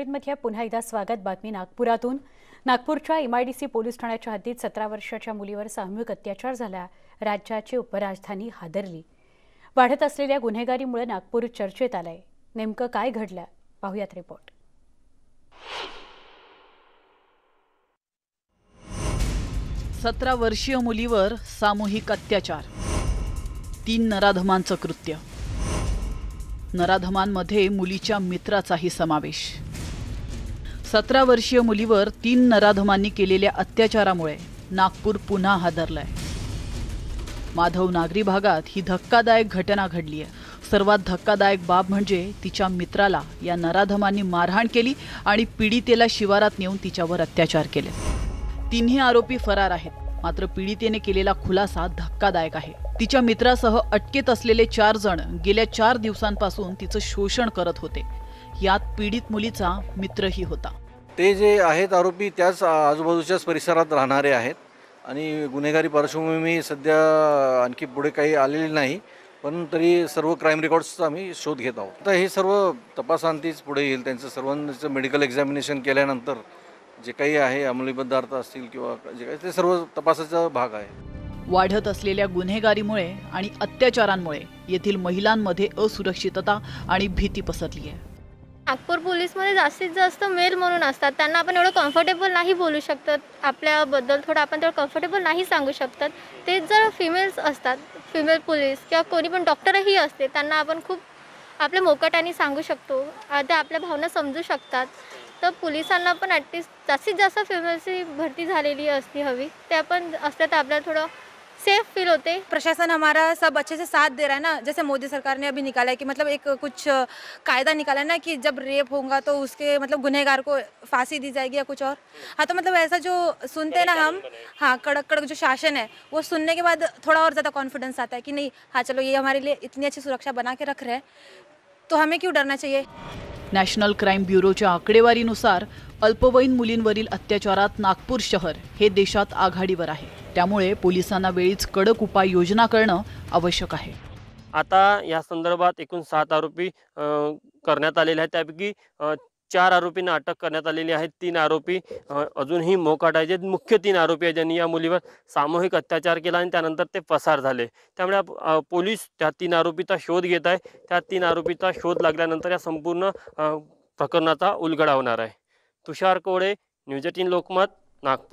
बुलेटिनमध्ये पुन्हा एकदा स्वागत। बातमी नागपुरातून। नागपूरच्या MIDC पोलीस ठाण्याच्या हद्दीत 17 वर्षाच्या मुलीवर सामूहिक अत्याचार झाला। राज्याची उपराजधानी हादरली। वाढत असलेल्या गुन्हेगारीमुळे नागपूर चर्चेत आलंय। नेमकं काय घडलं पाहूयात रिपोर्ट। 17 वर्षीय मुलीवर सामूहिक अत्याचार, 3 नराधमांचं कृत्य। नराधमांमध्ये मुलीच्या मित्राचाही समावेश। 17 वर्षीय मुलीवर 3 नराधमांनी केलेल्या अत्याचारामुळे नागपूर पुन्हा हादरलंय। माधव नागरी भागात ही धक्कादायक घटना घडली आहे। सर्वात धक्कादायक बाब म्हणजे तिच्या मित्राला या नराधमांनी मारहाण केली आणि पीडितेला शिवारात नेऊन तिच्यावर अत्याचार केले। 3ही आरोपी फरार आहेत, मात्र पीडितेने केलेला खुलासा धक्कादायक आहे। तिच्या मित्रासह अटकेत असलेले 4 जण गेल्या 4 दिवसांपासून तिचं शोषण करत होते। यात पीडित मुलीचा मित्रही होता। ते जे आहेत आरोपी त्याच आजूबाजूच्याच परिसरात राहणारे आहेत आणि गुन्हेगारी पार्श्वभूमी सध्या आणखी पुढे काही आलेली नाही, पण तरी सर्व क्राईम रेकॉर्ड्सचा आम्ही शोध घेत आहोत। आता हे सर्व तपासांतीच पुढे येईल। त्यांचं सर्वांचं मेडिकल एक्झामिनेशन केल्यानंतर जे काही आहे अंमली पदार्थ असतील किंवा जे काही ते सर्व तपासाचा भाग आहे। वाढत असलेल्या गुन्हेगारीमुळे आणि अत्याचारांमुळे येथील महिलांमध्ये असुरक्षितता आणि भीती पसरली आहे। नागपूर पोलीसमध्ये जास्तीत जास्त मेल म्हणून असतात, त्यांना आपण एवढं कम्फर्टेबल नाही बोलू शकतात, आपल्याबद्दल थोडं आपण तेवढं कम्फर्टेबल नाही सांगू शकतात। तेच जर फिमेल्स असतात, फिमेल पोलीस किंवा कोणी पण डॉक्टरही असते, त्यांना आपण खूप आपल्या मोकाटाने सांगू शकतो, ते आपल्या भावना समजू शकतात। तर पोलिसांना पण ॲटलिस्ट जास्तीत जास्त फिमेल्सची भरती झालेली असती हवी, ते आपण असलं तर आपल्याला थोडं सेफ फील होते। प्रशासन हमारा सब अच्छे से साथ दे रहा है ना। जैसे मोदी सरकार ने अभी निकाला है कि मतलब एक कुछ कायदा निकाला है ना कि जब रेप होगा तो उसके मतलब गुनहगार को फांसी दी जाएगी या कुछ और। हाँ, तो मतलब ऐसा जो सुनते हैं ना हम, हाँ, कड़क कड़क जो शासन है वो सुनने के बाद थोड़ा और ज़्यादा कॉन्फिडेंस आता है कि नहीं, हाँ चलो ये हमारे लिए इतनी अच्छी सुरक्षा बना के रख रहे हैं, तो हमें क्यों डरना चाहिए। नॅशनल क्राईम ब्युरोच्या आकडेवारीनुसार अल्पवयीन मुलींवरील अत्याचारात नागपूर शहर हे देशात आघाडीवर आहे। त्यामुळे पोलिसांना वेळीच कडक उपाययोजना करणं आवश्यक आहे। आता या संदर्भात एकूण 7 आरोपी करण्यात आलेले आहेत। त्यापैकी 4 आरोपींना अटक करण्यात आलेली आहे। 3 आरोपी अजूनही मोकाट आहेत। जे मुख्य 3 आरोपी आहेत ज्यांनी या मुलीवर सामूहिक अत्याचार केला आणि त्यानंतर ते पसार झाले। त्यामुळे पोलीस त्या 3 आरोपीचा शोध घेत आहे। त्या 3 आरोपीचा शोध लागल्यानंतर या संपूर्ण प्रकरणाचा उलगडा होणार आहे। तुषार कोळे, न्यूज 18 लोकमत, नागपूर।